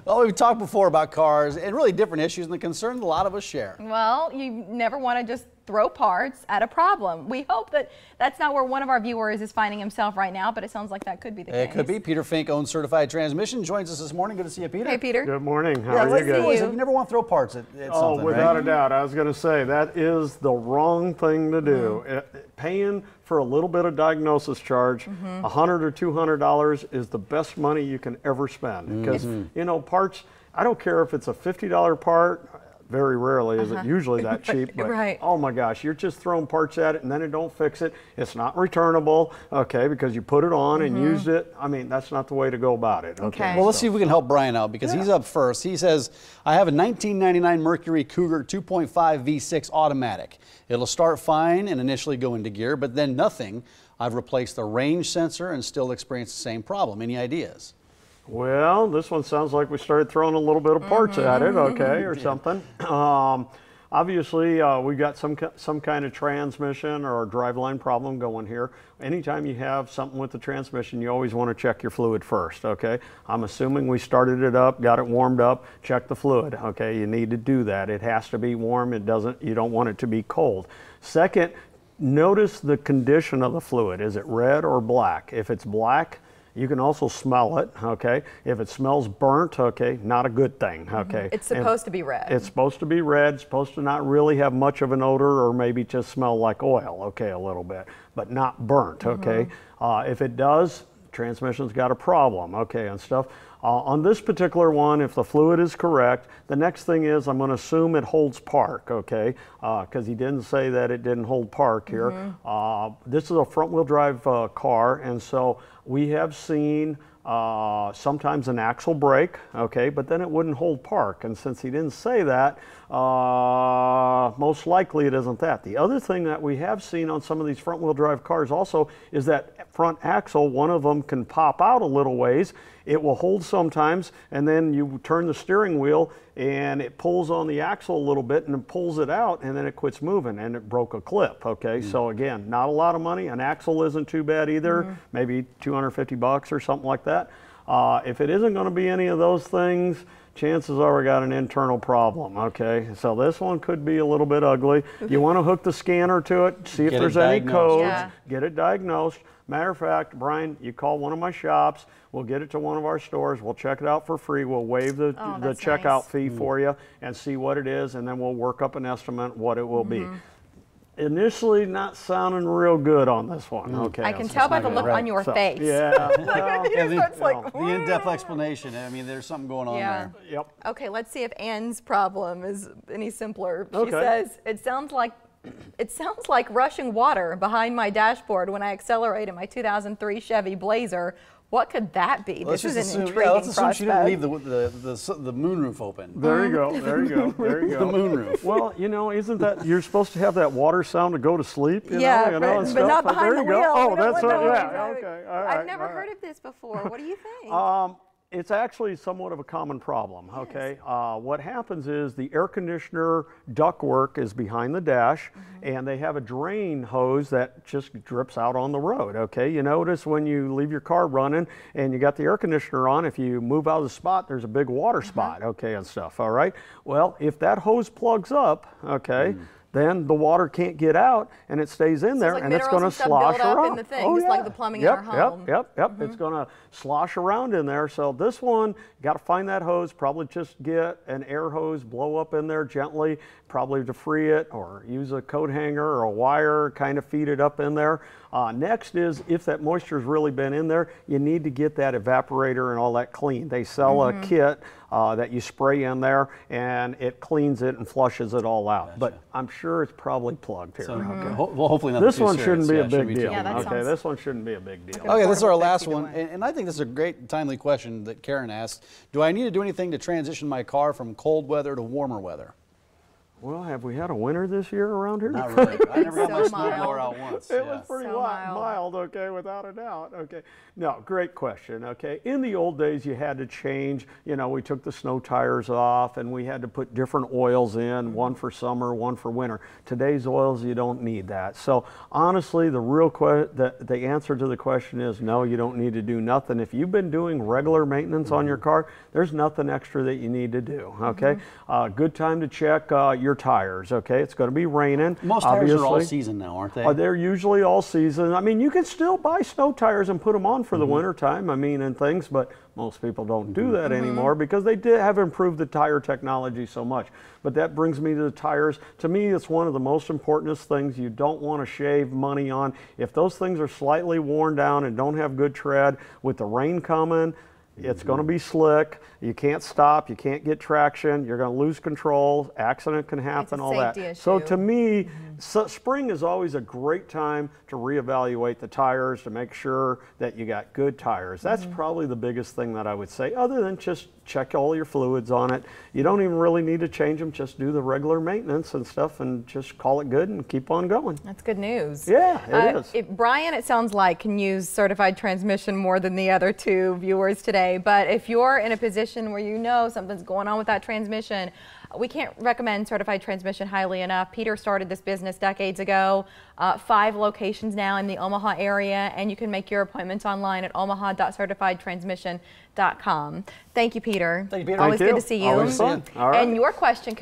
Well, we've talked before about cars and really different issues and the concern a lot of us share. Well, you never want to just throw parts at a problem. We hope that that's not where one of our viewers is finding himself right now, but it sounds like that could be the case. It could be. Peter Fink owns Certified Transmission. Joins us this morning. Good to see you, Peter. Hey, Peter. Good morning. How are you guys? You never want to throw parts at something, without right? a doubt. I was going to say that is the wrong thing to do. Paying for a little bit of diagnosis charge, $100 or $200 is the best money you can ever spend. Because, you know, parts, I don't care if it's a $50 part, very rarely is it usually that cheap, but oh my gosh, you're just throwing parts at it and then it don't fix it. It's not returnable, okay, because you put it on and used it. I mean, that's not the way to go about it. Okay. Well, let's see if we can help Brian out because he's up first. He says, I have a 1999 Mercury Cougar 2.5 V6 automatic. It'll start fine and initially go into gear, but then nothing. I've replaced the range sensor and still experience the same problem. Any ideas? Well, this one sounds like we started throwing a little bit of parts at it, okay, or something. Obviously, we got some kind of transmission or driveline problem going here. Anytime you have something with the transmission, you always want to check your fluid first, okay? I'm assuming we started it up, got it warmed up, check the fluid, okay? You need to do that. It has to be warm. You don't want it to be cold. Second, notice the condition of the fluid. Is it red or black? If it's black, you can also smell it, okay? If it smells burnt, okay, not a good thing, okay? It's supposed to be red. It's supposed to be red, it's supposed to not really have much of an odor or maybe just smell like oil, okay, a little bit, but not burnt, okay? If it does, transmission's got a problem, okay, and stuff. On this particular one, if the fluid is correct, the next thing is I'm going to assume it holds park, okay? Because he didn't say that it didn't hold park here. This is a front-wheel drive car, and so we have seen sometimes an axle break, okay, but then it wouldn't hold park. And since he didn't say that, most likely it isn't that. The other thing that we have seen on some of these front-wheel drive cars also is that front axle, one of them can pop out a little ways. It will hold sometimes, and then you turn the steering wheel and it pulls on the axle a little bit and it pulls it out and then it quits moving and it broke a clip, okay? So again, not a lot of money. An axle isn't too bad either, maybe 250 bucks or something like that. If it isn't going to be any of those things, chances are we got an internal problem, okay? So this one could be a little bit ugly. You want to hook the scanner to it, see if there's any codes, get it diagnosed. Matter of fact, Brian, you call one of my shops, we'll get it to one of our stores, we'll check it out for free, we'll waive the checkout fee for you and see what it is, and then we'll work up an estimate what it will be. Initially not sounding real good on this one, okay? I can tell by the look on your face. Yeah. The in-depth explanation, I mean, there's something going on there. Yep. Okay, let's see if Anne's problem is any simpler. She says, it sounds like rushing water behind my dashboard when I accelerate in my 2003 Chevy Blazer. What could that be? Let's this is assume, an intriguing let's assume she didn't leave prospect. the moonroof open. There you go, there you go, there you go. The moonroof. Well, you know, isn't that, you're supposed to have that water sound to go to sleep, you yeah, know, you know, and but not stuff. behind the wheel. Oh, that's right, yeah, okay, all right. I've never heard of this before. What do you think? It's actually somewhat of a common problem, okay? What happens is the air conditioner ductwork is behind the dash and they have a drain hose that just drips out on the road, okay? You notice when you leave your car running and you got the air conditioner on, if you move out of the spot, there's a big water spot, okay, and stuff, all right? Well, if that hose plugs up, okay, then the water can't get out and it stays in there, like and it's going to slosh around. In the thing, just like the plumbing in our home. Yep. It's going to slosh around in there. So this one, you got to find that hose, probably just get an air hose, blow up in there gently, probably to free it, or use a coat hanger or a wire, kind of feed it up in there. Next is, if that moisture's really been in there, you need to get that evaporator and all that clean. They sell a kit that you spray in there and it cleans it and flushes it all out. Gotcha. But I'm sure it's probably plugged here. So, well, hopefully not. This one shouldn't be a big deal. Okay, this one shouldn't be a big deal. Okay, this is our last one, and I think this is a great timely question that Karen asked. Do I need to do anything to transition my car from cold weather to warmer weather? Well, have we had a winter this year around here? Not really. I never got my So snowblower mild. out once. It yeah. was pretty So mild, okay, without a doubt, okay. No, great question, okay. In the old days, you had to change, you know, we took the snow tires off and we had to put different oils in, one for summer, one for winter. Today's oils, you don't need that. So honestly, the answer to the question is no, you don't need to do nothing. If you've been doing regular maintenance on your car, there's nothing extra that you need to do, okay. Good time to check your tires, okay. It's going to be raining. Most tires are all obviously. season now, aren't they? They're usually all season. I mean, you can still buy snow tires and put them on for the winter time, I mean, and things, but most people don't do that anymore because they have improved the tire technology so much. But that brings me to the tires. To me, it's one of the most important things you don't want to shave money on. If those things are slightly worn down and don't have good tread, with the rain coming, it's going to be slick. You can't stop. You can't get traction. You're going to lose control. Accident can happen, all that. Safety So issue. to me, spring is always a great time to reevaluate the tires to make sure that you got good tires. That's probably the biggest thing that I would say, other than just check all your fluids on it. You don't even really need to change them. Just do the regular maintenance and stuff and just call it good and keep on going. That's good news. Yeah, it is. Brian, it sounds like, can use certified transmission more than the other two viewers today. But if you're in a position where you know something's going on with that transmission, we can't recommend certified transmission highly enough. Peter started this business decades ago, 5 locations now in the Omaha area, and you can make your appointments online at omaha.certifiedtransmission.com. Thank you, Peter. Thank you, Peter. Always Thank good you. to see you. Always fun. All right. And your question